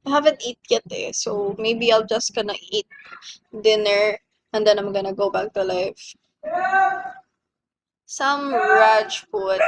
I haven't eat yet eh, so maybe I'll just gonna eat dinner and then I'm gonna go back to live. Some Rajput.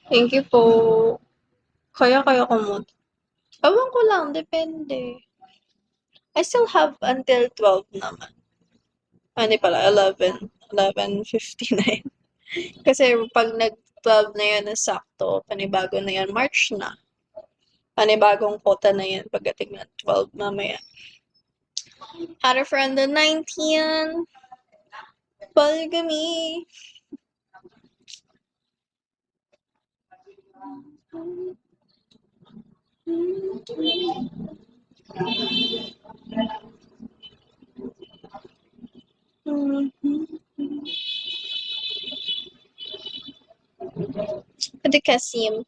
Thank you po. Kaya ko mo. Ewan ko lang, depende. I still have until 12 naman. Hindi pala, 11:59. Kasi pag nag-12 na yan na sakto, panibago na yan, March na. Panibagong quota na yan pagdating ng 12 mamaya. Had a friend on 19. Polygamy. Ate Kasim,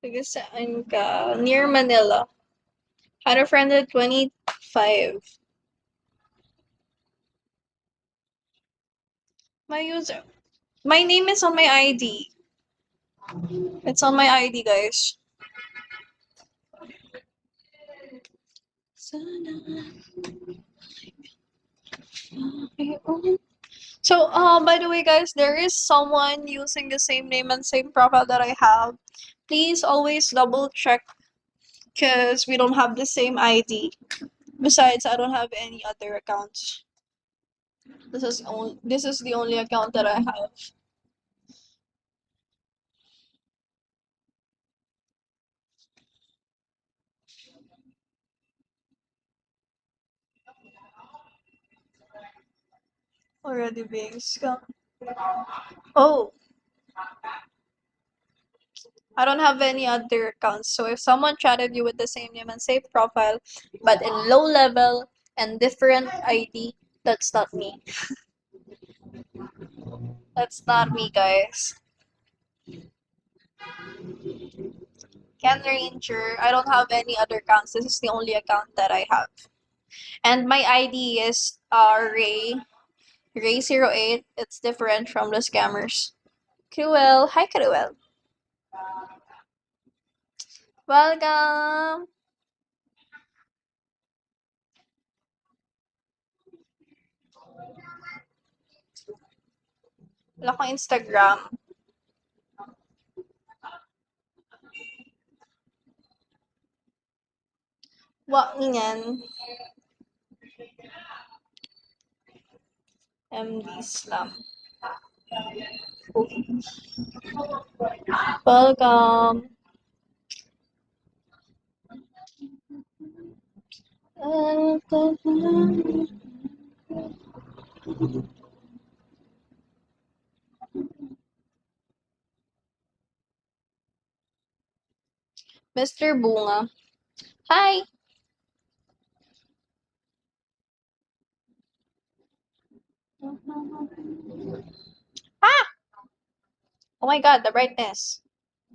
taga saan ka? Near Manila. Had a friend at 25. My name is on my ID. It's on my ID, guys. So, by the way, guys, there is someone using the same name and same profile that I have. Please always double check because we don't have the same ID. Besides, I don't have any other accounts. This is the only account that I have. Already being scammed. Oh, I don't have any other accounts. So if someone chatted you with the same name and same profile, but in low level and different ID, that's not me. That's not me, guys. Ken Ranger, I don't have any other accounts. This is the only account that I have. And my ID is Ray08. It's different from the scammers. Cruel. Hi, Cruel. Welcome. Wala akong Instagram. Wa niyan. MD Slam. Welcome. Mr. Bunga. Hi. Ah! Oh my god, the brightness.